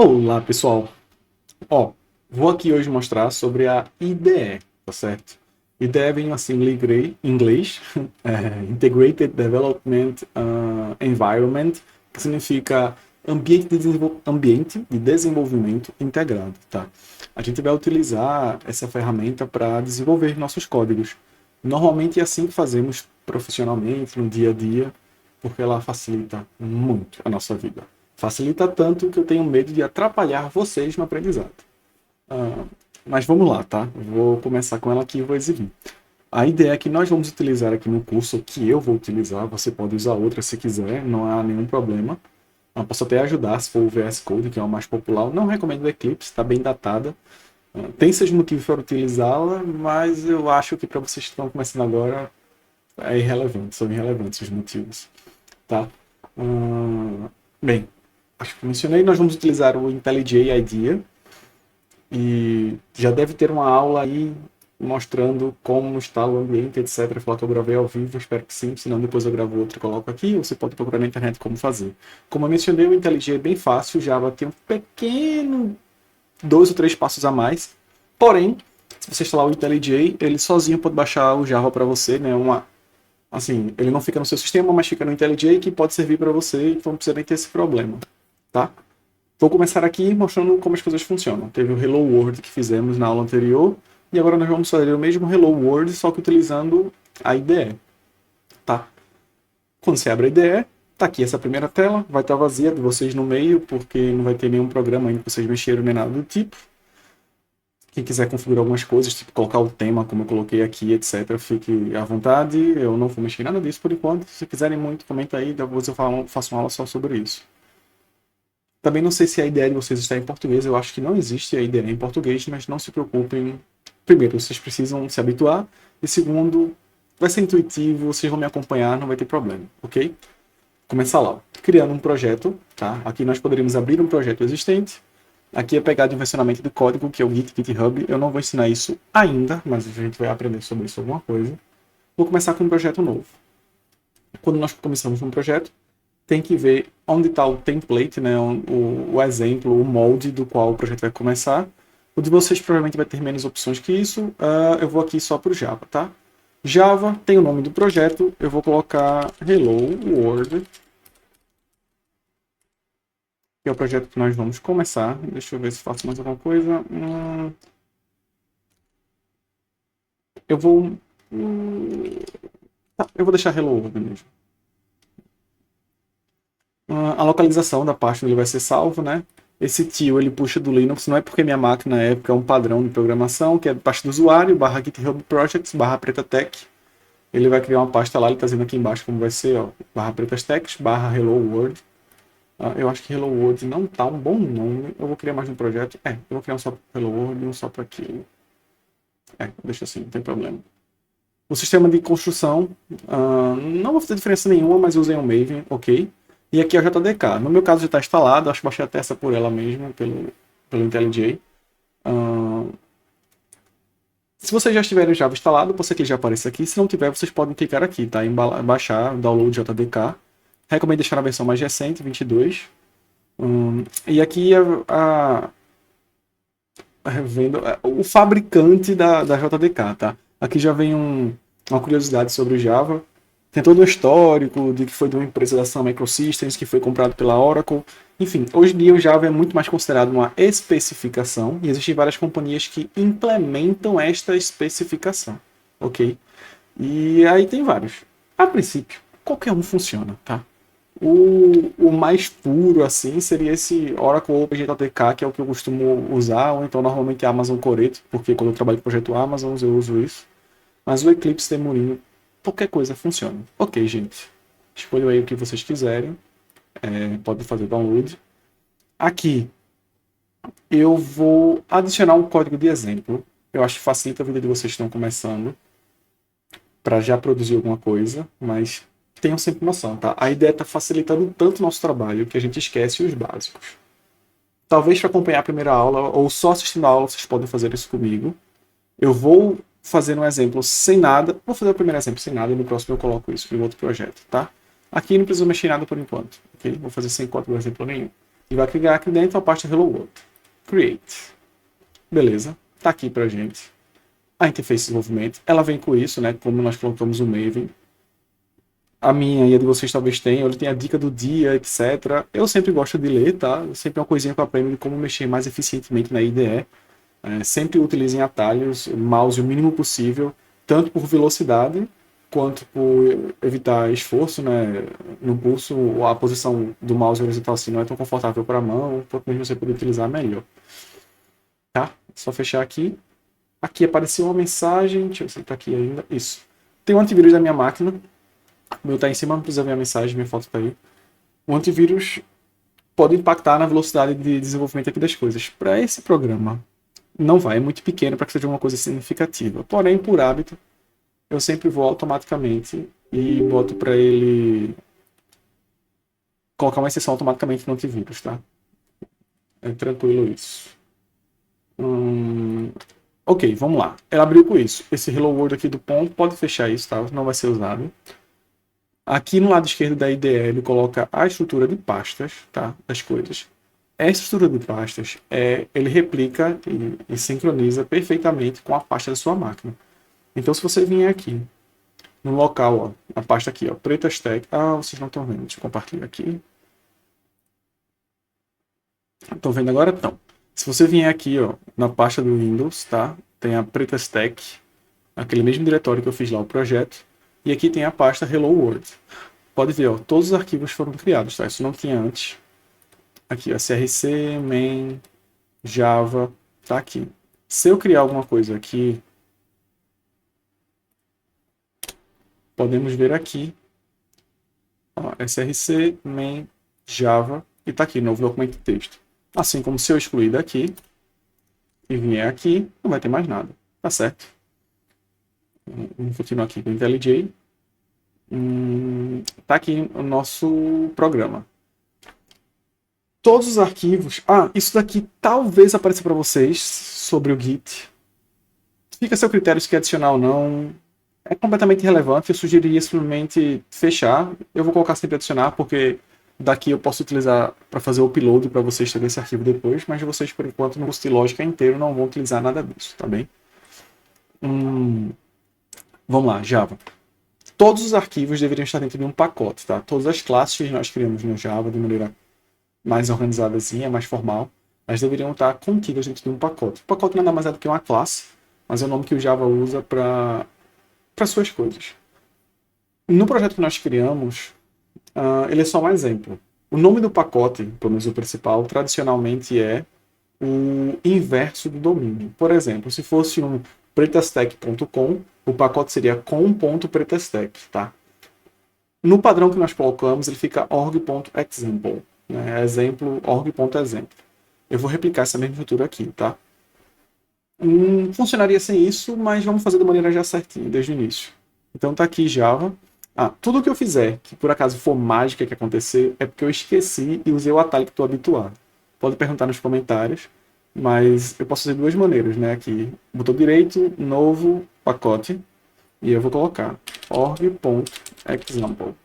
Olá, pessoal. Ó, vou aqui hoje mostrar sobre a IDE, tá certo? IDE vem assim em inglês, Integrated Development Environment, que significa ambiente de desenvolvimento integrado, tá? A gente vai utilizar essa ferramenta para desenvolver nossos códigos. Normalmente é assim que fazemos profissionalmente, no dia a dia, porque ela facilita muito a nossa vida. Facilita tanto que eu tenho medo de atrapalhar vocês no aprendizado. Ah, mas vamos lá, tá? Vou começar com ela aqui e vou exibir. A ideia é que nós vamos utilizar aqui no curso, que eu vou utilizar, você pode usar outra se quiser, não há nenhum problema. Eu posso até ajudar se for o VS Code, que é o mais popular. Eu não recomendo o Eclipse, está bem datada. Tem seus motivos para utilizá-la, mas eu acho que para vocês que estão começando agora é irrelevante, são irrelevantes os motivos, tá? Bem, acho que mencionei, nós vamos utilizar o IntelliJ IDEA e já deve ter uma aula aí mostrando como está o ambiente, etc. Falar que eu gravei ao vivo, espero que sim, senão depois eu gravo outro e coloco aqui, ou você pode procurar na internet como fazer. Como eu mencionei, o IntelliJ é bem fácil, o Java tem um pequeno, 2 ou 3 passos a mais, porém, se você instalar o IntelliJ, ele sozinho pode baixar o Java para você, né? Assim, ele não fica no seu sistema, mas fica no IntelliJ que pode servir para você, então não precisa nem ter esse problema, tá? Vou começar aqui mostrando como as coisas funcionam. Teve o Hello World que fizemos na aula anterior, e agora nós vamos fazer o mesmo Hello World, só que utilizando a IDE, tá? Quando você abre a IDE, tá aqui essa primeira tela, vai estar vazia de vocês no meio, porque não vai ter nenhum programa ainda que vocês mexeram nem nada do tipo. Quem quiser configurar algumas coisas, tipo colocar o tema, como eu coloquei aqui, etc., fique à vontade. Eu não vou mexer em nada disso por enquanto. Se quiserem muito, comenta aí, depois eu faço uma aula só sobre isso. Também não sei se a ideia de vocês está em português, eu acho que não existe a ideia em português, mas não se preocupem. Primeiro, vocês precisam se habituar, e segundo, vai ser intuitivo, vocês vão me acompanhar, não vai ter problema, ok? Começar lá, criando um projeto, tá? Aqui nós poderíamos abrir um projeto existente. Aqui é pegar de um versionamento do código, que é o Git, GitHub. Eu não vou ensinar isso ainda, mas a gente vai aprender sobre isso alguma coisa. Vou começar com um projeto novo. Quando nós começamos um projeto, tem que ver onde está o template, né, o exemplo, o molde do qual o projeto vai começar. O de vocês provavelmente vai ter menos opções que isso. Eu vou aqui só para o Java, tá? Java tem o nome do projeto, eu vou colocar Hello World, que é o projeto que nós vamos começar. Deixa eu ver se faço mais alguma coisa. Eu vou... Tá, eu vou deixar Hello World mesmo. A localização da pasta onde ele vai ser salvo, né? Esse tio ele puxa do Linux, não é porque minha máquina na época é um padrão de programação, que é pasta do usuário, barra GitHub Projects, barra pretatech. Ele vai criar uma pasta lá, ele está dizendo aqui embaixo como vai ser, ó, barra pretatech, barra Hello World. Eu acho que Hello World não tá um bom nome. Eu vou criar mais um projeto. Eu vou criar um só para Hello World e um só para aquilo. Deixa assim, não tem problema. O sistema de construção, não vou fazer diferença nenhuma, mas usem o Maven, ok? E aqui é o JDK. No meu caso já está instalado, acho que baixei a testa por ela mesma, pelo IntelliJ. Se vocês já tiverem o Java instalado, pode ser que ele já apareça aqui. Se não tiver, vocês podem clicar aqui, tá? Em baixar, download JDK. Recomendo deixar na versão mais recente, 22. E aqui o fabricante da JDK, tá? Aqui já vem uma curiosidade sobre o Java. Tem todo um histórico de que foi de uma empresa da Sun Microsystems, que foi comprado pela Oracle. Enfim, hoje em dia o Java é muito mais considerado uma especificação, e existem várias companhias que implementam esta especificação, ok? E aí tem vários. A princípio, qualquer um funciona, tá? O mais puro, assim, seria esse Oracle OpenJDK, que é o que eu costumo usar, ou então normalmente Amazon Coreto, porque quando eu trabalho com o projeto Amazon eu uso isso. Mas o Eclipse Temurinho, qualquer coisa funciona. Ok, gente. Escolham aí o que vocês quiserem. Pode fazer download. Aqui, eu vou adicionar um código de exemplo. Eu acho que facilita a vida de vocês que estão começando, para já produzir alguma coisa, mas tenham sempre noção, tá? A ideia está facilitando tanto o nosso trabalho que a gente esquece os básicos. Talvez para acompanhar a primeira aula, ou só assistindo a aula, vocês podem fazer isso comigo. Eu vou fazer um exemplo sem nada. Vou fazer o primeiro exemplo sem nada e no próximo eu coloco isso em outro projeto, tá? Aqui não preciso mexer em nada por enquanto, ok? Vou fazer sem código exemplo nenhum. E vai criar aqui dentro a pasta Hello World. Create. Beleza. Tá aqui pra gente. A interface de desenvolvimento. Ela vem com isso, né? Como nós colocamos o Maven. A minha e a de vocês talvez tenham. Ele tem a dica do dia, etc. Eu sempre gosto de ler, tá? Sempre é uma coisinha que eu aprendo de como mexer mais eficientemente na IDE. Sempre utilizem atalhos, mouse o mínimo possível, tanto por velocidade quanto por evitar esforço, né? No pulso, a posição do mouse horizontal assim não é tão confortável para a mão, quanto mesmo você poder utilizar melhor. Tá? Só fechar aqui. Aqui apareceu uma mensagem, deixa eu ver se está aqui ainda. Isso. Tem um antivírus da minha máquina. O meu está em cima, não precisa ver a mensagem, minha foto está aí. O antivírus pode impactar na velocidade de desenvolvimento aqui das coisas. Para esse programa, não vai, é muito pequeno para que seja uma coisa significativa. Porém, por hábito, eu sempre vou automaticamente e boto para ele colocar uma exceção automaticamente no antivírus, tá? É tranquilo isso. Ok, vamos lá. Ela abriu com isso. Esse Hello World aqui do ponto pode fechar isso, tá? Não vai ser usado. Aqui no lado esquerdo da IDE ele coloca a estrutura de pastas, tá? Das coisas. Essa estrutura de pastas ele replica e sincroniza perfeitamente com a pasta da sua máquina. Então, se você vier aqui no local, ó, a pasta aqui, ó, Preta Stack. Ah, vocês não estão vendo. Deixa eu compartilhar aqui. Estão vendo agora? Então, se você vier aqui, ó, na pasta do Windows, tá? Tem a Preta Stack, aquele mesmo diretório que eu fiz lá o projeto, e aqui tem a pasta Hello World. Pode ver, ó, todos os arquivos foram criados, tá? Isso não tinha antes. Aqui, ó, CRC, main, Java, tá aqui. Se eu criar alguma coisa aqui, podemos ver aqui, ó, src, main, Java, e tá aqui, novo documento de texto. Assim como se eu excluir daqui e vier aqui, não vai ter mais nada, tá certo? Vamos continuar aqui com o IntelliJ. Tá aqui o nosso programa. Todos os arquivos... Ah, isso daqui talvez apareça para vocês sobre o Git. Fica a seu critério se quer adicionar ou não. É completamente irrelevante. Eu sugeriria simplesmente fechar. Eu vou colocar sempre adicionar, porque daqui eu posso utilizar para fazer o upload para vocês terem esse arquivo depois, mas vocês, por enquanto, no curso de lógica inteiro não vão utilizar nada disso, tá bem? Vamos lá, Java. Todos os arquivos deveriam estar dentro de um pacote, tá? Todas as classes que nós criamos no Java de maneira mais organizadazinha, mais formal, elas deveriam estar contidas dentro de um pacote. O pacote nada mais é do que uma classe, mas é o nome que o Java usa para suas coisas. No projeto que nós criamos, ele é só um exemplo. O nome do pacote, pelo menos o principal, tradicionalmente é o inverso do domínio. Por exemplo, se fosse um pretastack.com, o pacote seria com.pretastack, tá? No padrão que nós colocamos, ele fica org.example, né? Exemplo, org.exemplo. Eu vou replicar essa mesma estrutura aqui, tá? Funcionaria sem isso, mas vamos fazer da maneira já certinha, desde o início. Então tá aqui Java. Tudo que eu fizer, que por acaso for mágica que acontecer, é porque eu esqueci e usei o atalho que estou habituado. Pode perguntar nos comentários, mas eu posso fazer de duas maneiras, né? Aqui, botão direito, novo pacote, e eu vou colocar org.example.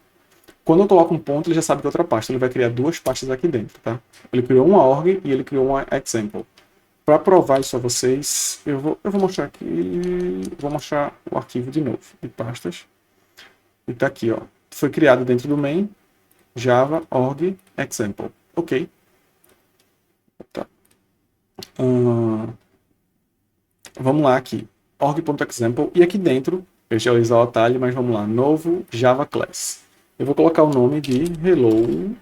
Quando eu coloco um ponto, ele já sabe que é outra pasta. Ele vai criar duas pastas aqui dentro, tá? Ele criou uma org e ele criou uma example. Para provar isso a vocês, eu vou mostrar aqui, vou mostrar o arquivo de novo, de pastas. E tá aqui, ó. Foi criado dentro do main, java org example. Ok. Tá. Vamos lá aqui. org.example. E aqui dentro, eu já usei o atalho, mas vamos lá. Novo Java Class. Eu vou colocar o nome de Hello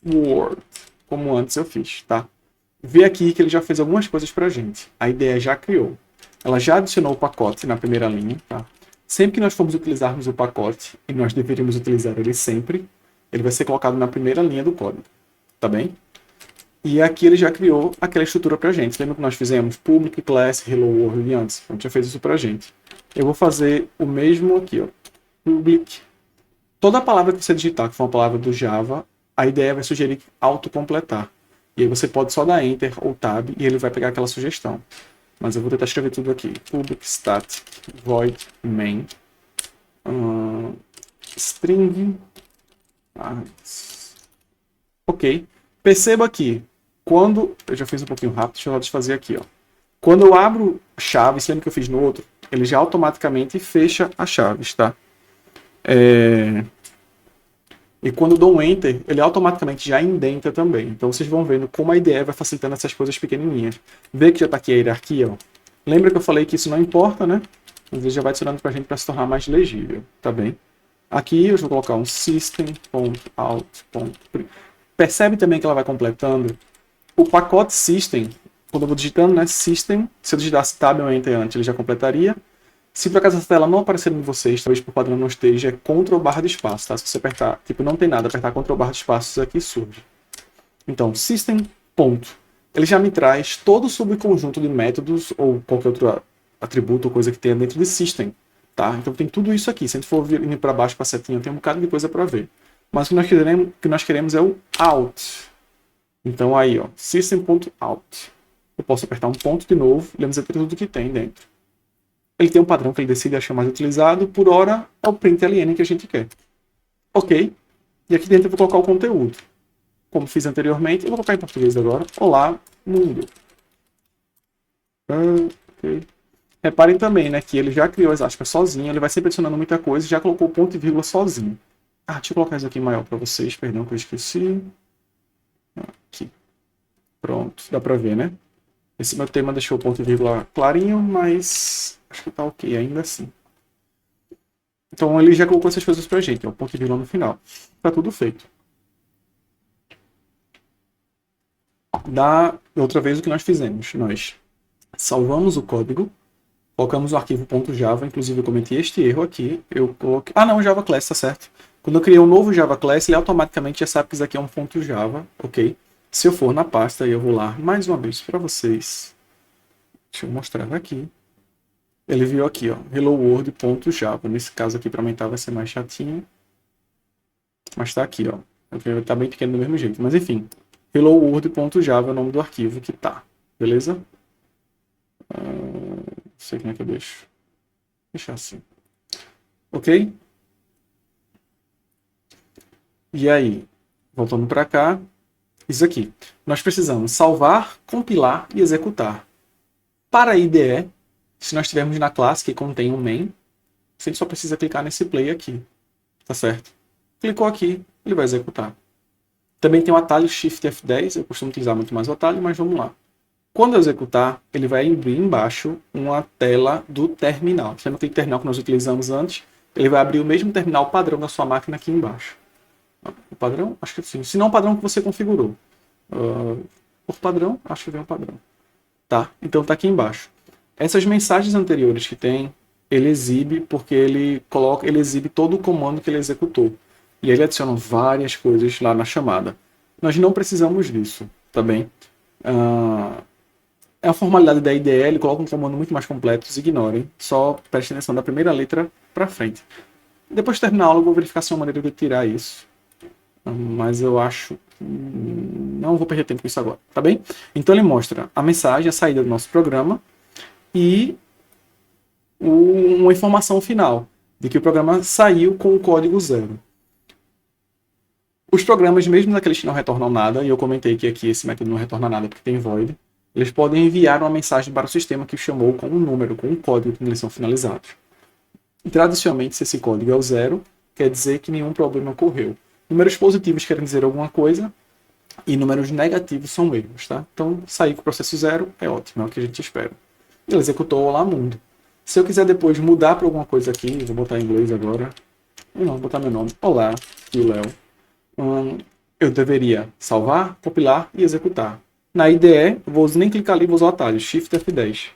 World, como antes eu fiz, tá? Vê aqui que ele já fez algumas coisas pra gente. A IDE já criou. Ela já adicionou o pacote na primeira linha, tá? Sempre que nós formos utilizarmos o pacote, e nós deveríamos utilizar ele sempre, ele vai ser colocado na primeira linha do código, tá bem? E aqui ele já criou aquela estrutura pra gente. Lembra que nós fizemos public, class, hello world antes? A gente já fez isso pra gente. Eu vou fazer o mesmo aqui, ó. Public. Toda palavra que você digitar, que for uma palavra do Java, a ideia vai sugerir autocompletar. E aí você pode só dar Enter ou Tab e ele vai pegar aquela sugestão. Mas eu vou tentar escrever tudo aqui. Public static void main string. Ok. Perceba que quando... Eu já fiz um pouquinho rápido, deixa eu desfazer aqui, ó. Quando eu abro chaves, lembra que eu fiz no outro? Ele já automaticamente fecha as chaves, tá? E quando eu dou um Enter, ele automaticamente já indenta também. Então vocês vão vendo como a IDE vai facilitando essas coisas pequenininhas. Vê que já está aqui a hierarquia, ó. Lembra que eu falei que isso não importa, né? Mas ele já vai adicionando para a gente para se tornar mais legível, tá bem? Aqui eu vou colocar um system.out. Percebe também que ela vai completando. O pacote system, quando eu vou digitando, né? System, se eu digitasse tab ou enter antes, ele já completaria. Se por acaso essa tela não aparecer em vocês, talvez por padrão não esteja, é Ctrl barra de espaço, tá? Se você apertar, tipo, não tem nada, apertar Ctrl barra de espaço, isso aqui surge. Então, system, ponto. Ele já me traz todo o subconjunto de métodos ou qualquer outro atributo ou coisa que tenha dentro de system, tá? Então tem tudo isso aqui. Se a gente for indo para baixo com a setinha, tem um bocado de coisa para ver. Mas o que nós queremos é o out. Então aí, ó, system.out. Eu posso apertar um ponto de novo e ele vai dizer tudo que tem dentro. Ele tem um padrão que ele decide achar mais utilizado, por hora é o println que a gente quer. Ok? E aqui dentro eu vou colocar o conteúdo. Como fiz anteriormente, eu vou colocar em português agora. Olá, mundo. Ok. Reparem também, né, que ele já criou as aspas sozinho, ele vai sempre adicionando muita coisa e já colocou ponto e vírgula sozinho. Deixa eu colocar isso aqui maior para vocês, perdão que eu esqueci. Aqui. Pronto, dá para ver, né? Esse meu tema deixou o ponto e vírgula clarinho, mas acho que tá ok ainda assim. Então ele já colocou essas coisas pra gente, o ponto e vírgula no final. Tá tudo feito. Da outra vez o que nós fizemos? Nós salvamos o código, colocamos o arquivo .java, inclusive eu cometi este erro aqui, eu coloquei... não, Java Class, tá certo. Quando eu criei um novo Java Class, ele automaticamente já sabe que isso aqui é um .java, ok? Se eu for na pasta, eu vou lá mais uma vez para vocês. Deixa eu mostrar aqui. Ele viu aqui, ó, hello world.java. Nesse caso aqui, para aumentar, vai ser mais chatinho. Mas tá aqui, ó. Tá bem pequeno do mesmo jeito. Mas enfim, hello world.java é o nome do arquivo que tá. Beleza? Não sei como é que eu deixo. Vou deixar assim. Ok? E aí, voltando para cá, isso aqui. Nós precisamos salvar, compilar e executar. Para a IDE, se nós estivermos na classe que contém um main, você só precisa clicar nesse play aqui. Tá certo? Clicou aqui, ele vai executar. Também tem o atalho Shift F10, eu costumo utilizar muito mais o atalho, mas vamos lá. Quando eu executar, ele vai abrir embaixo uma tela do terminal. Lembra aquele terminal que nós utilizamos antes? Ele vai abrir o mesmo terminal padrão da sua máquina aqui embaixo. O padrão? Acho que sim. Se não, o padrão que você configurou. Por padrão, acho que vem um padrão. Tá? Então tá aqui embaixo. Essas mensagens anteriores que tem, ele exibe porque ele exibe todo o comando que ele executou. E ele adiciona várias coisas lá na chamada. Nós não precisamos disso, tá bem? É a formalidade da IDE, ele coloca um comando muito mais completo, ignorem. Só prestem atenção da primeira letra para frente. Depois de terminar a aula, eu vou verificar se é uma maneira de eu tirar isso. Mas eu acho... Não vou perder tempo com isso agora, tá bem? Então ele mostra a mensagem, a saída do nosso programa e uma informação final de que o programa saiu com o código zero. Os programas, mesmo naqueles que não retornam nada, e eu comentei que aqui esse método não retorna nada porque tem void, eles podem enviar uma mensagem para o sistema que o chamou com um número, com um código quando eles são finalizados. E, tradicionalmente, se esse código é o zero, quer dizer que nenhum problema ocorreu. Números positivos querem dizer alguma coisa, e números negativos são erros, tá? Então, sair com o processo zero é ótimo, é o que a gente espera. Ele executou Olá Mundo. Se eu quiser depois mudar para alguma coisa aqui, vou botar em inglês agora. Não, vou botar meu nome. Olá, aqui o Léo. Eu deveria salvar, compilar e executar. Na IDE, eu vou nem clicar ali, vou usar o atalho, Shift F10.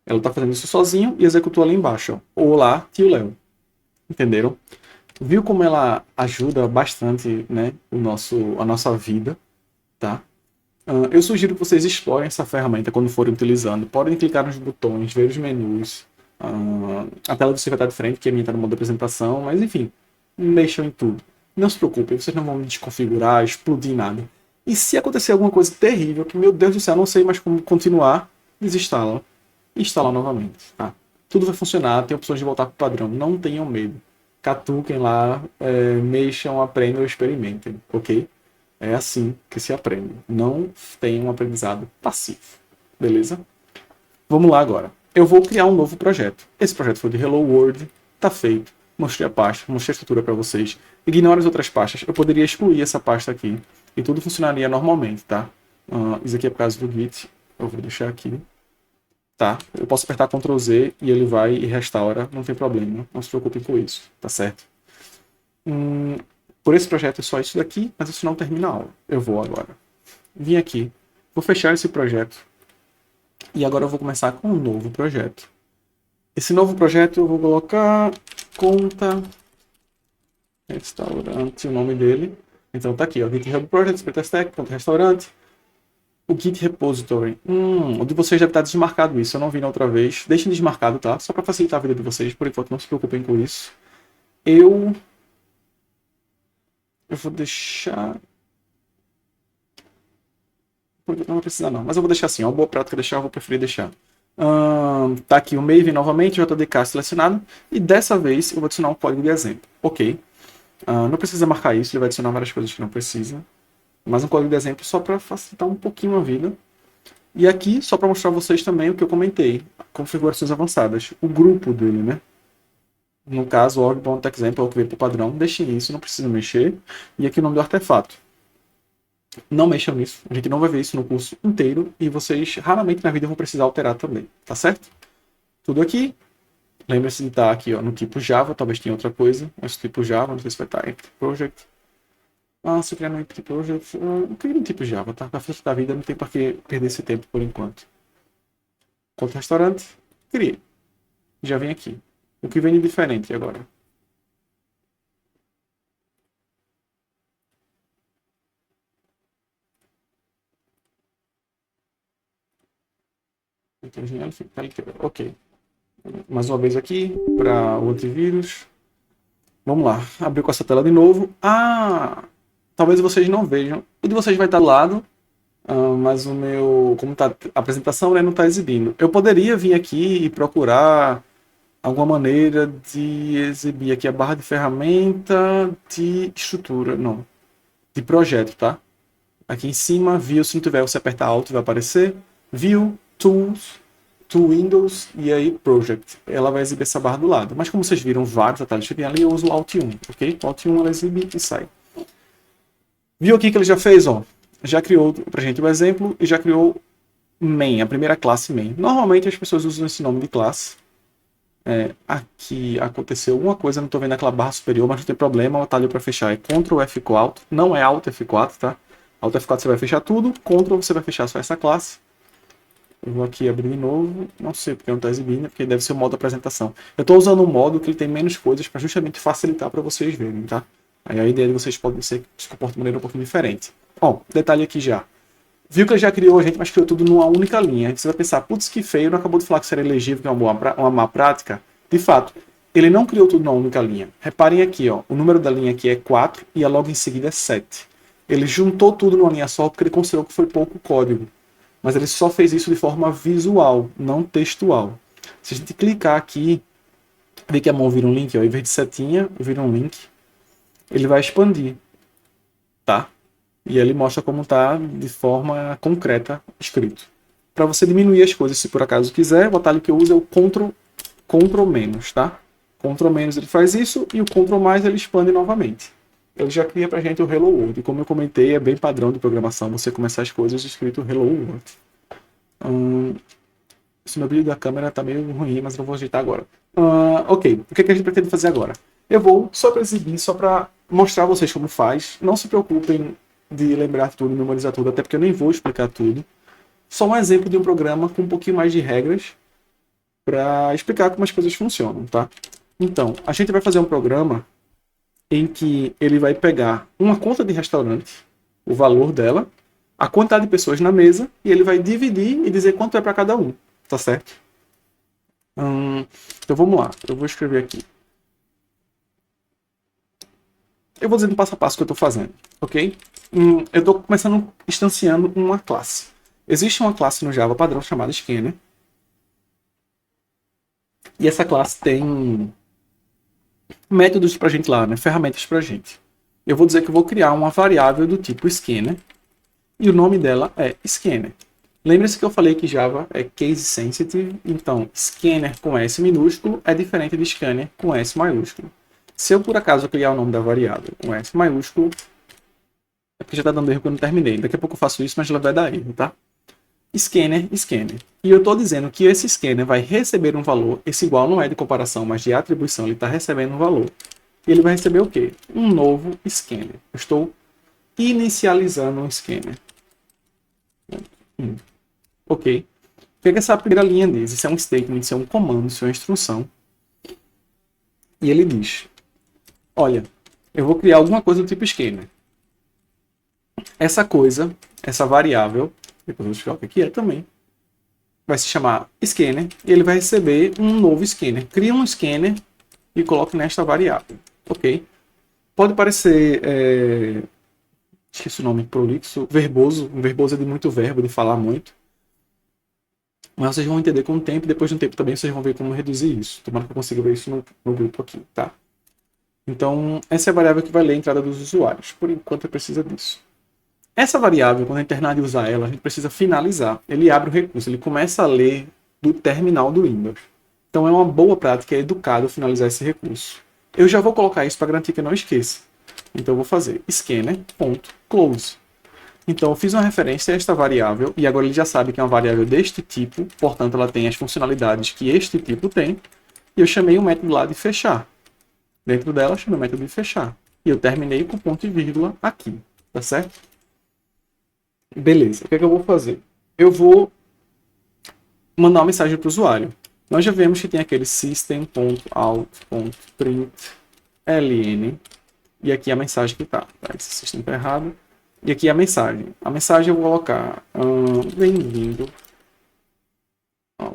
Ela está fazendo isso sozinho e executou ali embaixo. Ó. Olá, tio Léo. Entenderam? Viu como ela ajuda bastante, né, a nossa vida, tá? Eu sugiro que vocês explorem essa ferramenta quando forem utilizando. Podem clicar nos botões, ver os menus. A tela do seu vai estar de frente, que a minha está no modo de apresentação, mas enfim, mexam em tudo. Não se preocupem, vocês não vão desconfigurar, explodir nada. E se acontecer alguma coisa terrível, que meu Deus do céu, não sei mais como continuar, desinstala e instala novamente, tá? Tudo vai funcionar, tem opções de voltar para o padrão, não tenham medo. Catuquem lá, mexam, aprendam, experimentem, ok? É assim que se aprende. Não tem um aprendizado passivo. Beleza? Vamos lá agora. Eu vou criar um novo projeto. Esse projeto foi de Hello World. Tá feito. Mostrei a pasta, mostrei a estrutura para vocês. Ignore as outras pastas. Eu poderia excluir essa pasta aqui. E tudo funcionaria normalmente, tá? Isso aqui é por causa do Git. Eu vou deixar aqui. Tá? Eu posso apertar Ctrl Z e ele vai e restaura. Não tem problema. Não se preocupem com isso. Tá certo? Por esse projeto é só isso daqui, mas isso não termina a aula. Eu vou agora. Vim aqui. Vou fechar esse projeto. E agora eu vou começar com um novo projeto. Esse novo projeto eu vou colocar conta restaurante, o nome dele. Então tá aqui, ó, GitHub Projects, Pretestec, conta restaurante. O Git Repository. O de vocês deve estar desmarcado isso, eu não vi na outra vez. Deixem desmarcado, tá? Só para facilitar a vida de vocês, por enquanto não se preocupem com isso. Eu vou deixar... Porque não vai precisar não, mas eu vou deixar assim, ó, boa prática deixar, eu vou preferir deixar. Tá aqui o Maven novamente, o JDK selecionado, e dessa vez eu vou adicionar um código de exemplo. Ok. Não precisa marcar isso, ele vai adicionar várias coisas que não precisa. Mas um código de exemplo só para facilitar um pouquinho a vida. E aqui, só para mostrar a vocês também o que eu comentei, configurações avançadas, o grupo dele, né? No caso, o org.example é o que veio para o padrão, deixem isso, não precisa mexer. E aqui o nome do artefato. Não mexam nisso, a gente não vai ver isso no curso inteiro e vocês raramente na vida vão precisar alterar também, tá certo? Tudo aqui. Lembre-se de estar aqui ó, no tipo Java, talvez tenha outra coisa, mas tipo Java, não sei se vai estar Empty Project. Se eu criar no Empty Project, eu crio no tipo Java, tá? Pra facilitar a vida, não tem para que perder esse tempo por enquanto. Conta restaurante, criei. Já vem aqui. O que vem de diferente agora? Ok. Mais uma vez aqui, para o antivírus. Vamos lá, abrir com essa tela de novo. Talvez vocês não vejam. O de vocês vai estar do lado, mas o meu, como tá a apresentação, né, não está exibindo. Eu poderia vir aqui e procurar alguma maneira de exibir aqui a barra de ferramenta de estrutura, não, de projeto, tá? Aqui em cima, View, se não tiver, você apertar Alt, vai aparecer. View, Tools, to Windows e aí Project. Ela vai exibir essa barra do lado. Mas como vocês viram vários atalhos que tem ali, eu uso o Alt 1, ok? O Alt 1 ela exibe e sai. Viu aqui que ele já fez, ó? Já criou pra gente o exemplo e já criou main, a primeira classe main. Normalmente as pessoas usam esse nome de classe. Aqui aconteceu alguma coisa, não estou vendo aquela barra superior, mas não tem problema, o atalho para fechar é Ctrl F4, não é Alt F4, tá? Alt F4 você vai fechar tudo, Ctrl você vai fechar só essa classe. Eu vou aqui abrir de novo, não sei porque não está exibindo, porque deve ser o modo apresentação. Eu estou usando um modo que ele tem menos coisas para justamente facilitar para vocês verem, tá? Aí a ideia de vocês pode ser que se comporte de maneira um pouquinho diferente. Ó, detalhe aqui já. Viu que ele já criou a gente, mas criou tudo numa única linha. Aí você vai pensar, putz, que feio, não acabou de falar que seria elegível, que é uma má prática. De fato, ele não criou tudo numa única linha. Reparem aqui, ó, o número da linha aqui é 4 e a logo em seguida é 7. Ele juntou tudo numa linha só porque ele considerou que foi pouco código. Mas ele só fez isso de forma visual, não textual. Se a gente clicar aqui, ver que a mão vira um link, ó, em vez de setinha, vira um link, ele vai expandir, tá? E ele mostra como está de forma concreta escrito. Para você diminuir as coisas, se por acaso quiser, o atalho que eu uso é o Ctrl menos, tá? Ctrl menos ele faz isso e o Ctrl mais ele expande novamente. Ele já cria pra gente o Hello World. E como eu comentei, é bem padrão de programação você começar as coisas escrito Hello World. Esse meu brilho da câmera tá meio ruim, mas eu não vou ajeitar agora. Ok, o que a gente pretende fazer agora? Eu vou só para exibir, só para mostrar a vocês como faz. Não se preocupem de lembrar tudo, memorizar tudo, até porque eu nem vou explicar tudo. Só um exemplo de um programa com um pouquinho mais de regras para explicar como as coisas funcionam, tá? Então, a gente vai fazer um programa em que ele vai pegar uma conta de restaurante, o valor dela, a quantidade de pessoas na mesa, e ele vai dividir e dizer quanto é para cada um, tá certo? Então vamos lá, eu vou escrever aqui. Eu vou dizendo passo a passo o que eu estou fazendo, ok? Eu estou começando instanciando uma classe. Existe uma classe no Java padrão chamada Scanner. E essa classe tem métodos pra gente lá, né? Ferramentas pra gente. eu vou dizer que eu vou criar uma variável do tipo scanner, e o nome dela é scanner. Lembre-se que eu falei que Java é case sensitive, então scanner com S minúsculo é diferente de scanner com S maiúsculo. Se eu por acaso criar o nome da variável com S maiúsculo, é porque já está dando erro que eu não terminei. Daqui a pouco eu faço isso, mas ela vai dar erro, tá? Scanner, scanner. E eu estou dizendo que esse scanner vai receber um valor, esse igual não é de comparação, mas de atribuição, ele está recebendo um valor. E ele vai receber o quê? Um novo scanner. Eu estou inicializando um scanner. Ok. O que é que essa primeira linha diz? Isso é um statement, isso é um comando, isso é uma instrução. E ele diz, olha, eu vou criar alguma coisa do tipo scanner. Essa coisa, essa variável, depois eu vou explicar o que é também, vai se chamar scanner e ele vai receber um novo scanner. Cria um scanner e coloque nesta variável. Ok? Pode parecer, esqueci o nome, prolixo, verboso. Um verboso é de muito verbo, de falar muito. Mas vocês vão entender com o tempo, e depois de um tempo também vocês vão ver como reduzir isso. Tomara que eu consiga ver isso no grupo aqui, tá? Então, essa é a variável que vai ler a entrada dos usuários. Por enquanto, precisa disso. Essa variável, quando a gente terminar de usar ela, a gente precisa finalizar. Ele abre o recurso, ele começa a ler do terminal do Windows. Então, é uma boa prática, é educado finalizar esse recurso. Eu já vou colocar isso para garantir que eu não esqueça. Então, eu vou fazer scanner.close. Então, eu fiz uma referência a esta variável, e agora ele já sabe que é uma variável deste tipo, portanto, ela tem as funcionalidades que este tipo tem, e eu chamei o método lá de fechar. Dentro dela, eu chamei o método de fechar. E eu terminei com ponto e vírgula aqui, tá certo? Beleza, o que é que eu vou fazer? Eu vou mandar uma mensagem para o usuário. Nós já vemos que tem aquele system.out.println, e aqui a mensagem que está. Tá? Esse system está errado. E aqui a mensagem. A mensagem eu vou colocar bem-vindo ao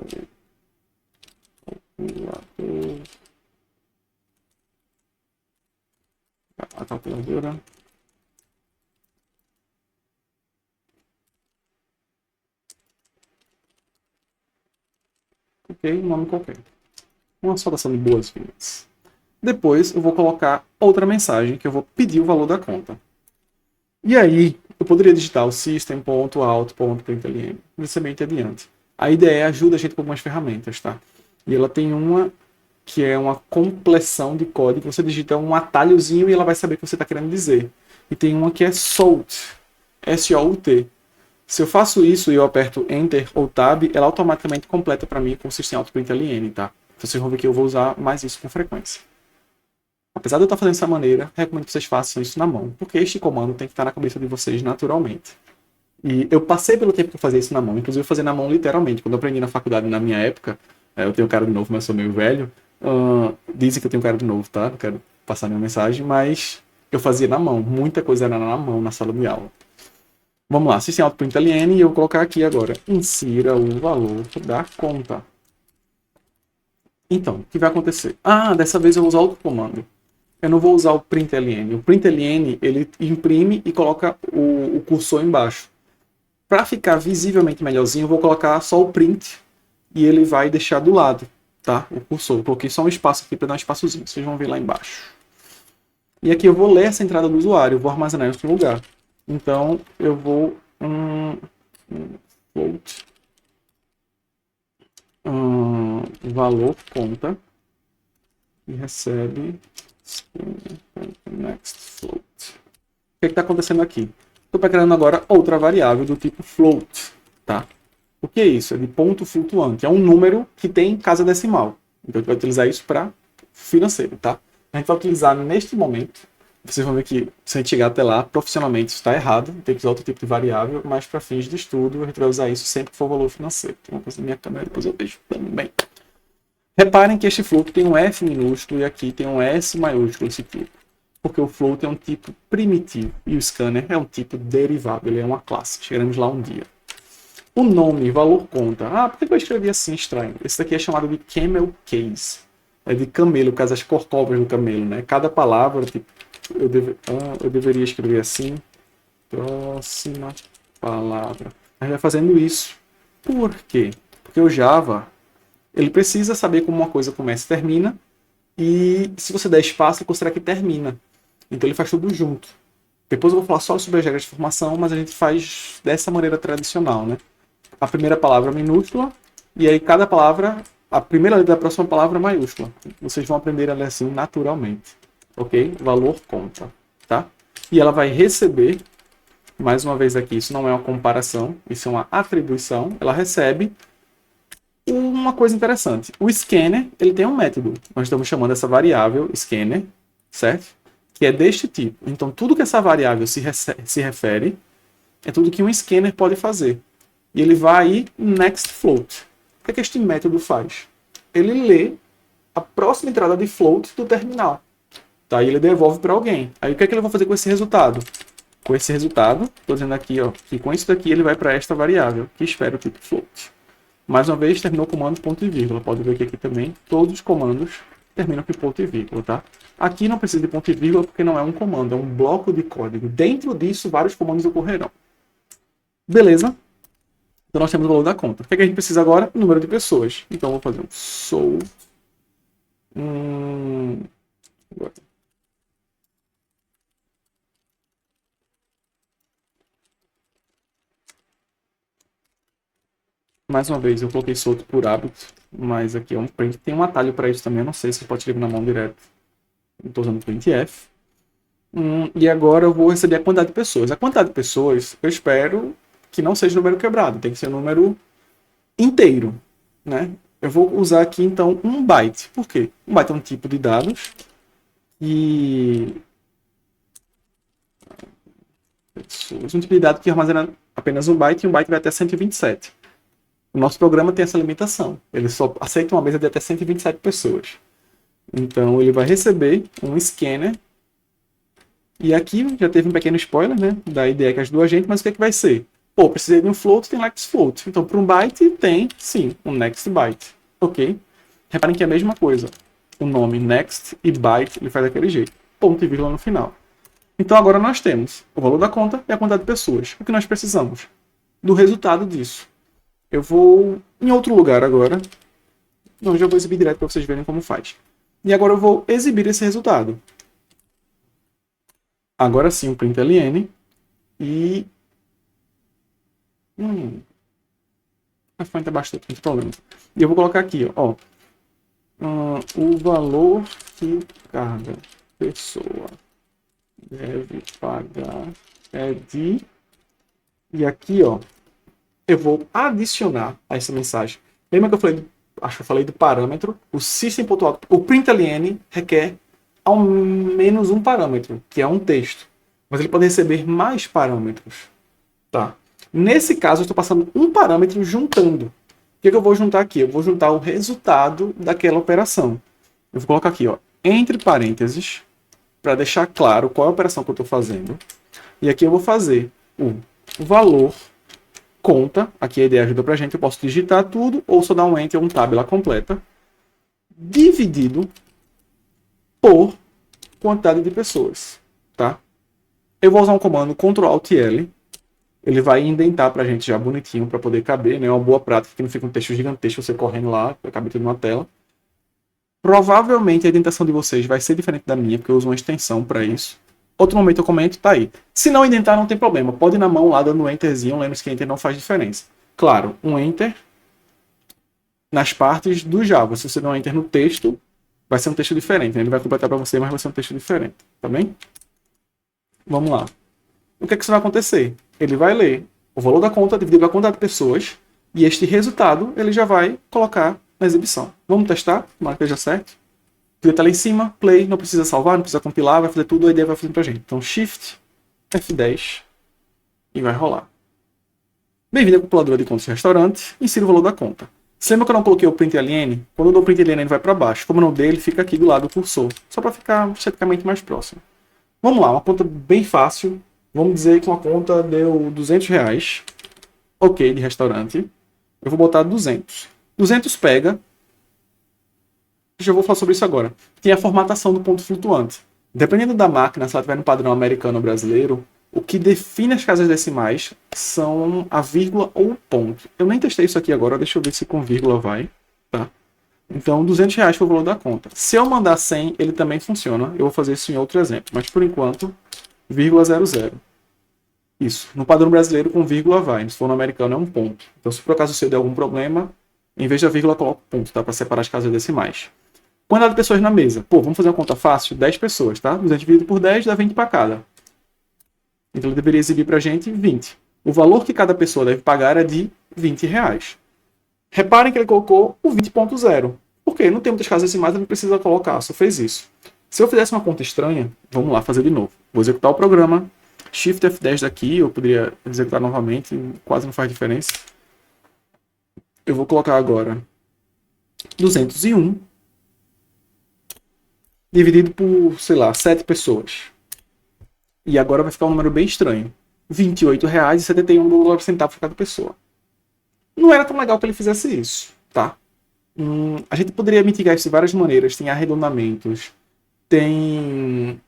a calculadora. Ok, um nome qualquer. Uma saudação de boas-vindas. Depois eu vou colocar outra mensagem que eu vou pedir o valor da conta. E aí, eu poderia digitar o system.out.println, semente adiante. A IDE ajuda a gente com algumas ferramentas, tá? E ela tem uma que é uma compleção de código. Você digita um atalhozinho e ela vai saber o que você está querendo dizer. E tem uma que é SOUT, S-O-U-T. Se eu faço isso e eu aperto Enter ou Tab, ela automaticamente completa para mim com o system.out.println, tá? Vocês vão ver que eu vou usar mais isso com frequência. Apesar de eu estar fazendo dessa maneira, recomendo que vocês façam isso na mão, porque este comando tem que estar na cabeça de vocês naturalmente. E eu passei pelo tempo que eu fazia isso na mão, inclusive eu fazia na mão literalmente. Quando eu aprendi na faculdade, na minha época, eu tenho cara de novo, mas sou meio velho, dizem que eu tenho cara de novo, tá? Não quero passar minha mensagem, mas eu fazia na mão, muita coisa era na mão, na sala de aula. Vamos lá, system.out.println e eu vou colocar aqui agora, insira o valor da conta. Então, o que vai acontecer? Dessa vez eu vou usar outro comando. Eu não vou usar o println. O println, ele imprime e coloca o cursor embaixo. Para ficar visivelmente melhorzinho, eu vou colocar só o print e ele vai deixar do lado, tá? O cursor. Eu coloquei só um espaço aqui para dar um espaçozinho. Vocês vão ver lá embaixo. E aqui eu vou ler essa entrada do usuário, eu vou armazenar em outro lugar. Então, eu vou float valor conta e recebe next float. O que está acontecendo aqui? Estou criando agora outra variável do tipo float, tá? O que é isso? É de ponto flutuante. É um número que tem casa decimal. Então a gente vai utilizar isso para financeiro, tá? A gente vai utilizar neste momento. Vocês vão ver que se a gente chegar até lá, profissionalmente isso está errado. Tem que usar outro tipo de variável, mas para fins de estudo a gente vai usar isso sempre que for valor financeiro. Tem uma coisa na minha câmera, depois eu vejo também. Reparem que este float tem um F minúsculo e aqui tem um S maiúsculo esse tipo. Porque o float é um tipo primitivo e o scanner é um tipo derivado, ele é uma classe. Chegaremos lá um dia. O nome, valor conta. Por que eu escrevi assim estranho? Esse daqui é chamado de camel case. É de camelo, por causa das corcovas do camelo, né? Cada palavra, tipo, eu deveria escrever assim. Próxima palavra. A gente vai fazendo isso. Por quê? Porque o Java, ele precisa saber como uma coisa começa e termina. E se você der espaço, ele considera que termina. Então ele faz tudo junto. Depois eu vou falar só sobre as regras de formação, mas a gente faz dessa maneira tradicional, né? A primeira palavra minúscula, e aí cada palavra, a primeira letra da próxima palavra é maiúscula. Vocês vão aprender a ler assim naturalmente. Ok? Valor conta. Tá? E ela vai receber, mais uma vez aqui, isso não é uma comparação, isso é uma atribuição. Ela recebe uma coisa interessante. O scanner, ele tem um método. Nós estamos chamando essa variável scanner, certo? Que é deste tipo. Então, tudo que essa variável se refere é tudo que um scanner pode fazer. E ele vai aí next float. O que este método faz? Ele lê a próxima entrada de float do terminal. Tá? E ele devolve para alguém. Aí o que é que ele vai fazer com esse resultado? Com esse resultado, estou dizendo aqui, ó, que com isso daqui ele vai para esta variável, que espera o tipo float. Mais uma vez, terminou o comando ponto e vírgula. Pode ver que aqui também todos os comandos terminam com ponto e vírgula, tá? Aqui não precisa de ponto e vírgula porque não é um comando, é um bloco de código. Dentro disso, vários comandos ocorrerão. Beleza? Então nós temos o valor da conta. O que é que a gente precisa agora? O número de pessoas. Então eu vou fazer um sou. Mais uma vez, eu coloquei solto por hábito, mas aqui é um print. Tem um atalho para isso também, eu não sei se você pode escrever na mão direto. Eu estou usando o printf. E agora eu vou receber a quantidade de pessoas. A quantidade de pessoas, eu espero que não seja número quebrado, tem que ser um número inteiro, né? Eu vou usar aqui, então, um byte. Por quê? Um byte é um tipo de dados e... um tipo de dado que armazena apenas um byte e um byte vai até 127. O nosso programa tem essa limitação. Ele só aceita uma mesa de até 127 pessoas. Então, ele vai receber um scanner. E aqui já teve um pequeno spoiler, né? Da ideia que ajudou a gente, mas o que é que vai ser? Pô, precisei de um float, tem next float. Então, para um byte, tem, sim, um next byte. Ok? Reparem que é a mesma coisa. O nome next e byte, ele faz daquele jeito. Ponto e vírgula no final. Então, agora nós temos o valor da conta e a quantidade de pessoas. O que nós precisamos? Do resultado disso. Eu vou em outro lugar agora. Não, já vou exibir direto para vocês verem como faz. E agora eu vou exibir esse resultado. Agora sim, o println. E... a fonte é bastante, não tem problema. E eu vou colocar aqui, ó. O valor que cada pessoa deve pagar é de... E aqui, ó, eu vou adicionar a essa mensagem. Lembra que eu falei, acho que eu falei do parâmetro? O system.out, o println requer ao menos um parâmetro, que é um texto. Mas ele pode receber mais parâmetros. Tá? Nesse caso, eu estou passando um parâmetro juntando. O que eu vou juntar aqui? Eu vou juntar o resultado daquela operação. Eu vou colocar aqui, ó, entre parênteses, para deixar claro qual é a operação que eu estou fazendo. E aqui eu vou fazer o valor conta, aqui a ideia ajuda pra gente, eu posso digitar tudo ou só dar um enter ou um tab lá completa, dividido por quantidade de pessoas, tá? Eu vou usar um comando Ctrl Alt L, ele vai indentar pra gente já bonitinho para poder caber, né? É uma boa prática que não fica um texto gigantesco você correndo lá, vai caber tudo numa tela. Provavelmente a indentação de vocês vai ser diferente da minha, porque eu uso uma extensão para isso. Outro momento eu comento, tá aí. Se não indentar, não tem problema. Pode ir na mão lá dando um enterzinho, lembre-se que enter não faz diferença. Claro, um enter nas partes do Java. Se você der um enter no texto, vai ser um texto diferente, né? Ele vai completar para você, mas vai ser um texto diferente, tá bem? Vamos lá. O que é que isso vai acontecer? Ele vai ler o valor da conta dividido pela quantidade de pessoas e este resultado ele já vai colocar na exibição. Vamos testar? Tomara que esteja certo. Clica lá em cima, play, não precisa salvar, não precisa compilar, vai fazer tudo, a ideia vai fazer pra gente. Então, Shift, F10 e vai rolar. Bem-vindo à calculadora de contas de restaurante, insira o valor da conta. Você lembra que eu não coloquei o println? Quando eu dou o println, ele vai para baixo. Como eu não dei, ele fica aqui do lado do cursor, só para ficar esteticamente mais próximo. Vamos lá, uma conta bem fácil. Vamos dizer que uma conta deu R$200. Ok, de restaurante. Eu vou botar 200. 200 pega. Já vou falar sobre isso agora. Tem a formatação do ponto flutuante. Dependendo da máquina, se ela estiver no padrão americano ou brasileiro, o que define as casas decimais são a vírgula ou o ponto. Eu nem testei isso aqui agora, deixa eu ver se com vírgula vai. Tá? Então, R$ 200 foi o valor da conta. Se eu mandar 100, ele também funciona. Eu vou fazer isso em outro exemplo. Mas, por enquanto, 0,00. Isso. No padrão brasileiro, com vírgula vai. Se for no americano, é um ponto. Então, se por acaso o seu der algum problema, em vez da vírgula, coloca ponto, tá? Para separar as casas decimais. Quantidade de pessoas na mesa. Pô, vamos fazer uma conta fácil? 10 pessoas, tá? 200 dividido por 10 dá 20 para cada. Então, ele deveria exibir para a gente 20. O valor que cada pessoa deve pagar é de R$ 20. Reparem que ele colocou o 20.0. Por quê? Não tem muitas casas decimais, ele não precisa colocar, só fez isso. Se eu fizesse uma conta estranha, vamos lá fazer de novo. Vou executar o programa. Shift F10 daqui, eu poderia executar novamente, quase não faz diferença. Eu vou colocar agora 201 dividido por, sei lá, 7 pessoas. E agora vai ficar um número bem estranho. R$ 28,71 para cada pessoa. Não era tão legal que ele fizesse isso, tá? A gente poderia mitigar isso de várias maneiras. Tem arredondamentos, tem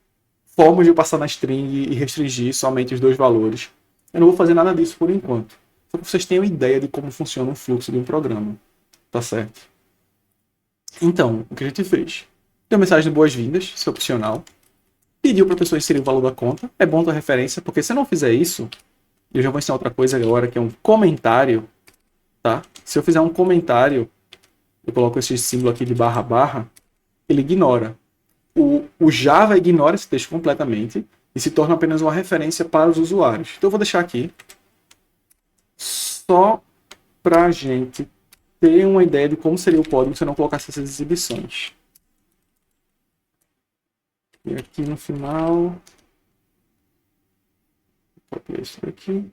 formas de eu passar na string e restringir somente os dois valores. Eu não vou fazer nada disso por enquanto. Só que vocês tenham ideia de como funciona um fluxo de um programa. Tá certo? Então, o que a gente fez? Deu mensagem de boas-vindas, isso é opcional. Pediu para a pessoa inserir o valor da conta. É bom ter referência, porque se eu não fizer isso, eu já vou ensinar outra coisa agora, que é um comentário. Tá? Se eu fizer um comentário, eu coloco esse símbolo aqui de barra barra, ele ignora. O Java ignora esse texto completamente e se torna apenas uma referência para os usuários. Então eu vou deixar aqui só para a gente ter uma ideia de como seria o código se eu não colocasse essas exibições. E aqui no final, vou copiar isso daqui.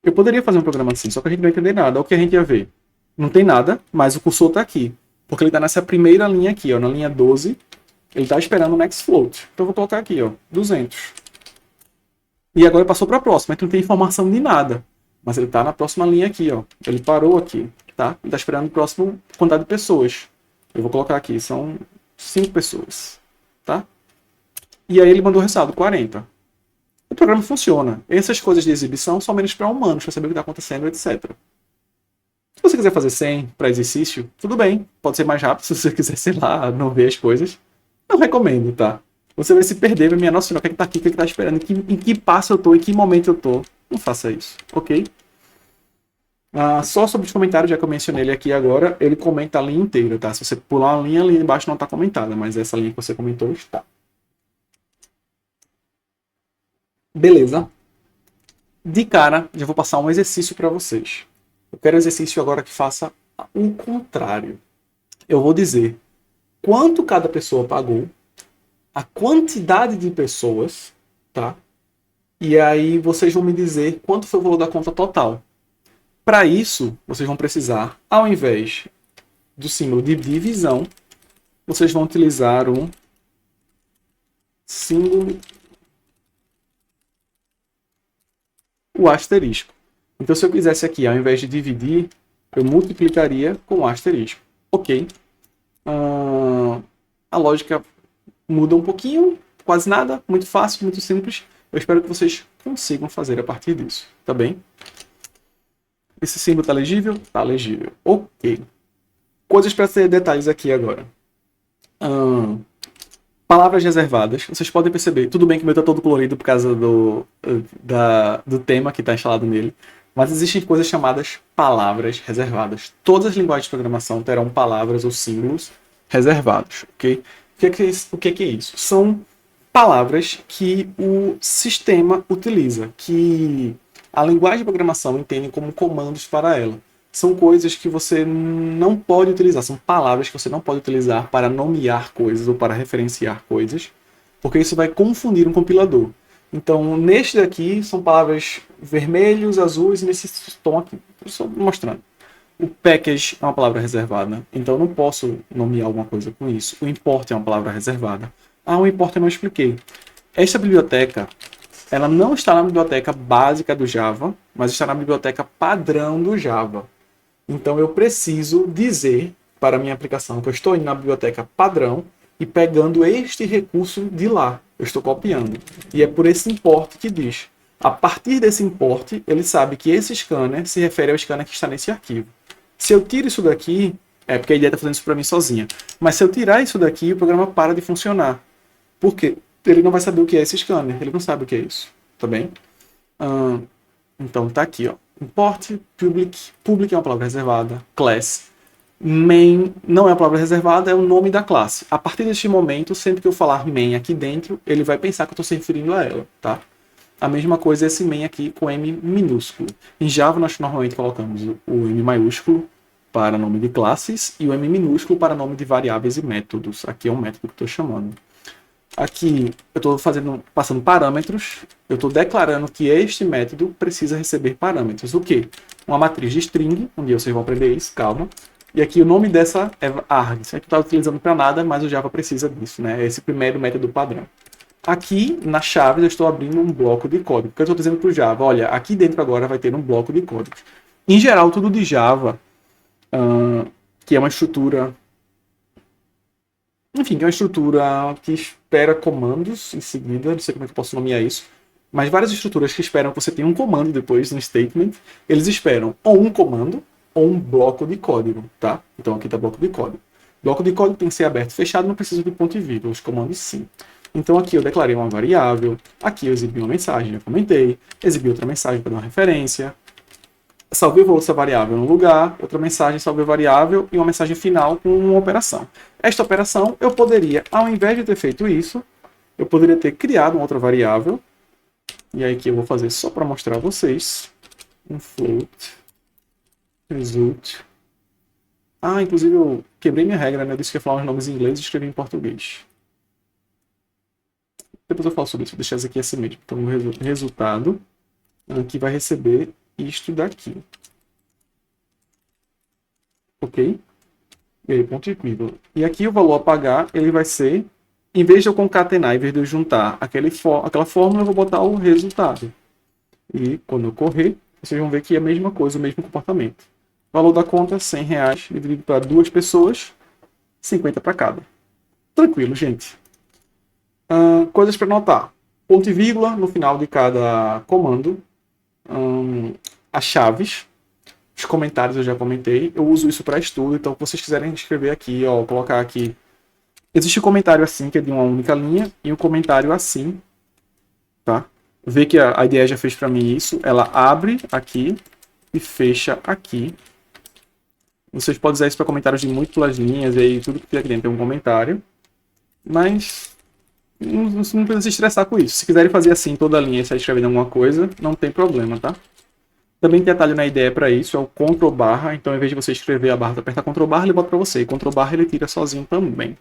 Eu poderia fazer um programa assim, só que a gente não vai entender nada. O que a gente ia ver? Não tem nada, mas o cursor está aqui. Porque ele está nessa primeira linha aqui, ó, na linha 12. Ele está esperando o next float. Então eu vou colocar aqui, ó, 200. E agora passou para a próxima. Então não tem informação de nada. Mas ele está na próxima linha aqui, ó. Ele parou aqui, tá? Ele está esperando a próxima quantidade de pessoas. Eu vou colocar aqui, são 5 pessoas, tá? E aí ele mandou o resultado, 40. O programa funciona. Essas coisas de exibição são menos para humanos, para saber o que está acontecendo, etc. Se você quiser fazer 100 para exercício, tudo bem. Pode ser mais rápido se você quiser, sei lá, não ver as coisas. Não recomendo, tá? Você vai se perder, vai minha nossa senhora, o que é que tá aqui, o que é que tá esperando, em que passo eu tô, em que momento eu tô. Não faça isso, ok? Só sobre os comentários, já que eu mencionei ele aqui agora, ele comenta a linha inteira, tá? Se você pular uma linha, ali embaixo não tá comentada, mas essa linha que você comentou está. Beleza. De cara, já vou passar um exercício para vocês. Eu quero um exercício agora que faça o contrário. Eu vou dizer quanto cada pessoa pagou, a quantidade de pessoas, tá? E aí vocês vão me dizer quanto foi o valor da conta total. Para isso, vocês vão precisar, ao invés do símbolo de divisão, vocês vão utilizar um símbolo, o asterisco. Então, se eu quisesse aqui, ao invés de dividir, eu multiplicaria com o asterisco. Ok. A lógica muda um pouquinho, quase nada, muito fácil, muito simples. Eu espero que vocês consigam fazer a partir disso, tá bem? Esse símbolo está legível? Está legível. Ok. Coisas para ter detalhes aqui agora. Palavras reservadas. Vocês podem perceber. Tudo bem que o meu está todo colorido por causa do tema que está instalado nele. Mas existem coisas chamadas palavras reservadas. Todas as linguagens de programação terão palavras ou símbolos reservados. Ok? O que é isso? São palavras que o sistema utiliza, que a linguagem de programação entende como comandos para ela. São coisas que você não pode utilizar, são palavras que você não pode utilizar para nomear coisas ou para referenciar coisas, porque isso vai confundir um compilador. Então, neste daqui, são palavras vermelhos, azuis, e nesse tom aqui. Estou mostrando. O package é uma palavra reservada, então eu não posso nomear alguma coisa com isso. O import é uma palavra reservada. O import eu não expliquei. Esta biblioteca, ela não está na biblioteca básica do Java, mas está na biblioteca padrão do Java. Então eu preciso dizer para a minha aplicação que eu estou indo na biblioteca padrão e pegando este recurso de lá. Eu estou copiando. E é por esse import que diz. A partir desse import, ele sabe que esse scanner se refere ao scanner que está nesse arquivo. Se eu tiro isso daqui, é porque a IDE está fazendo isso para mim sozinha, mas se eu tirar isso daqui, o programa para de funcionar. Por quê? Ele não vai saber o que é esse scanner, ele não sabe o que é isso, tá bem? Então tá aqui, ó. Import, public é uma palavra reservada, class. Main não é uma palavra reservada, é o nome da classe. A partir deste momento, sempre que eu falar main aqui dentro, ele vai pensar que eu estou se referindo a ela, tá? A mesma coisa é esse main aqui com M minúsculo. Em Java, nós normalmente colocamos o M maiúsculo para nome de classes e o M minúsculo para nome de variáveis e métodos. Aqui é um método que estou chamando. Aqui eu estou passando parâmetros, eu estou declarando que este método precisa receber parâmetros. O quê? Uma matriz de string, um dia vocês vão aprender isso, calma. E aqui o nome dessa é args. Isso aqui não está utilizando para nada, mas o Java precisa disso, né? É esse primeiro método padrão. Aqui, na chave, eu estou abrindo um bloco de código. Porque eu estou dizendo para o Java, olha, aqui dentro agora vai ter um bloco de código. Em geral, tudo de Java, que é uma estrutura... Enfim, que é uma estrutura que espera comandos em seguida, não sei como é que eu posso nomear isso, mas várias estruturas que esperam que você tenha um comando depois no statement, eles esperam ou um comando ou um bloco de código, tá? Então aqui está bloco de código. Bloco de código tem que ser aberto e fechado, não precisa de ponto e vírgula, os comandos sim. Então aqui eu declarei uma variável, aqui eu exibi uma mensagem, já comentei, exibi outra mensagem para dar uma referência, salvei o valor dessa variável no lugar, outra mensagem, salvei a variável e uma mensagem final com uma operação. Esta operação eu poderia, ao invés de ter feito isso, eu poderia ter criado uma outra variável, e aí que eu vou fazer só para mostrar a vocês, um float, result. Inclusive eu quebrei minha regra, né? Eu disse que ia falar os nomes em inglês e escrevi em português. Depois eu falo sobre isso, vou deixar isso aqui assim mesmo. Então o resultado aqui vai receber isto daqui. Ok? E aí, ponto e vírgula. E aqui o valor a pagar, ele vai ser, em vez de eu concatenar, em vez de eu juntar aquela fórmula, eu vou botar o resultado. E quando eu correr, vocês vão ver que é a mesma coisa, o mesmo comportamento. Valor da conta, R$100, dividido para 2 pessoas, 50 para cada. Tranquilo, gente. Coisas para notar. Ponto e vírgula no final de cada comando. As chaves. Os comentários eu já comentei. Eu uso isso para estudo, então se vocês quiserem escrever aqui, ó, colocar aqui. Existe um comentário assim, que é de uma única linha, e um comentário assim, tá? Vê que a IDE já fez para mim isso. Ela abre aqui e fecha aqui. Vocês podem usar isso para comentários de múltiplas linhas, e aí tudo que aqui dentro tem um comentário. Mas não precisa se estressar com isso. Se quiserem fazer assim toda a linha e sair escrevendo alguma coisa, não tem problema, tá? Também tem atalho na IDE para isso, é o Ctrl barra. Então, em vez de você escrever a barra, apertar Ctrl barra, ele bota para você. E Ctrl barra ele tira sozinho também,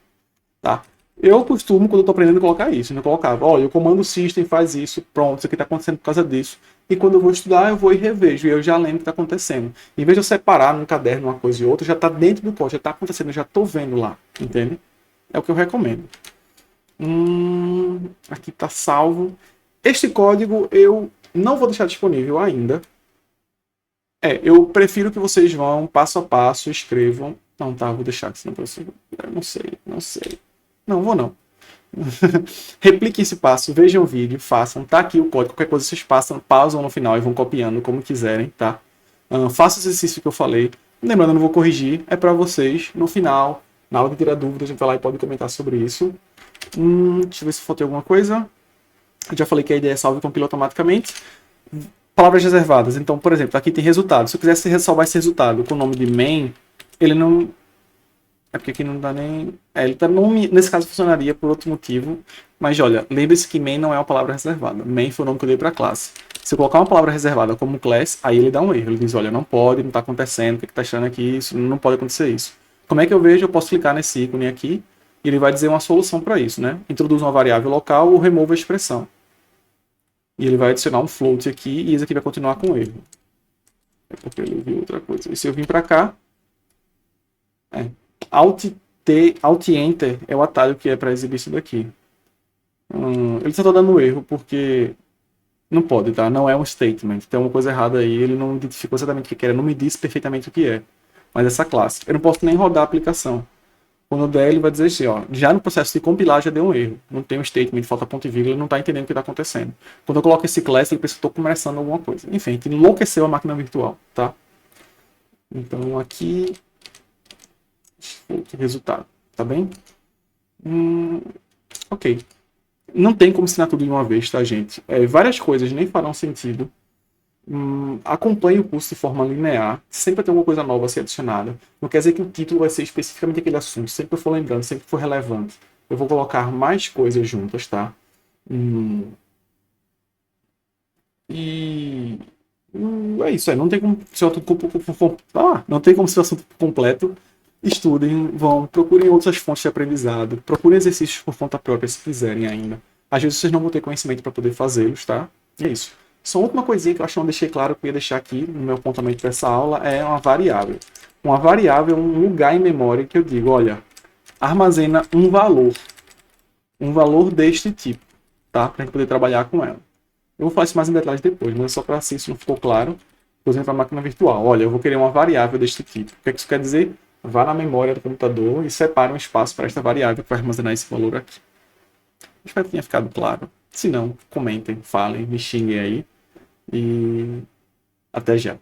tá? Eu costumo, quando eu estou aprendendo, colocar isso. Eu colocava, olha, o comando system faz isso, pronto, isso aqui está acontecendo por causa disso. E quando eu vou estudar, eu vou e revejo, e eu já lembro o que está acontecendo. Em vez de eu separar num caderno uma coisa e outra, já está dentro do código, já está acontecendo, eu já estou vendo lá, entende? É o que eu recomendo. Aqui está salvo. Este código eu não vou deixar disponível ainda. Eu prefiro que vocês vão passo a passo, escrevam. Não, tá, vou deixar aqui, senão eu não sei. Não, vou não. Repliquem esse passo, vejam o vídeo, façam. Tá aqui o código, qualquer coisa vocês pausam no final e vão copiando como quiserem, tá? Faça o exercício que eu falei. Lembrando, eu não vou corrigir, é para vocês. No final, na hora de tirar dúvidas, a gente vai lá e pode comentar sobre isso. Deixa eu ver se faltou alguma coisa. Eu já falei que a IDE salva e compila automaticamente. Palavras reservadas. Então, por exemplo, aqui tem resultado. Se eu quisesse salvar esse resultado com o nome de main, ele não... É porque aqui não dá nem... ele tá nesse caso funcionaria por outro motivo. Mas olha, lembre-se que main não é uma palavra reservada. Main foi o nome que eu dei para a classe. Se eu colocar uma palavra reservada como class, aí ele dá um erro. Ele diz, olha, não pode, não está acontecendo, o que está achando aqui? Isso não pode acontecer isso. Como é que eu vejo? Eu posso clicar nesse ícone aqui e ele vai dizer uma solução para isso, né? Introduz uma variável local ou remova a expressão. E ele vai adicionar um float aqui e esse aqui vai continuar com erro. É porque ele viu outra coisa. E se eu vim para cá... Alt Enter é o atalho que é para exibir isso daqui. Ele só está dando erro porque não pode, tá? Não é um statement. Tem uma coisa errada aí. Ele não identificou exatamente o que era. Não me disse perfeitamente o que é. Mas essa classe. Eu não posso nem rodar a aplicação. Quando der, ele vai dizer assim, ó, já no processo de compilar já deu um erro. Não tem um statement, falta ponto e vírgula, ele não está entendendo o que está acontecendo. Quando eu coloco esse class, ele pensa que estou começando alguma coisa. Enfim, a gente enlouqueceu a máquina virtual, tá? Então aqui, resultado, tá bem? Ok. Não tem como ensinar tudo de uma vez, tá, gente? Várias coisas nem farão sentido. Acompanhe o curso de forma linear. Sempre vai ter alguma coisa nova a ser adicionada. Não quer dizer que o título vai ser especificamente aquele assunto. Sempre que eu for lembrando, sempre que for relevante, eu vou colocar mais coisas juntas, tá? E é isso aí. Não tem como ser não tem como ser o assunto completo. Estudem, vão, procurem outras fontes de aprendizado, procurem exercícios por conta própria se quiserem ainda. Às vezes vocês não vão ter conhecimento para poder fazê-los, tá? E é isso. Só última coisinha que eu acho que não deixei claro que eu ia deixar aqui no meu apontamento dessa aula é uma variável. Uma variável é um lugar em memória que eu digo, olha, armazena um valor deste tipo, tá? Para a gente poder trabalhar com ela. Eu vou falar isso mais em detalhes depois, mas só para se isso não ficou claro, por exemplo, a máquina virtual. Olha, eu vou querer uma variável deste tipo. O que isso quer dizer? Vá na memória do computador e separe um espaço para esta variável que vai armazenar esse valor aqui. Espero que tenha ficado claro. Se não, comentem, falem, me xinguem aí. E até já.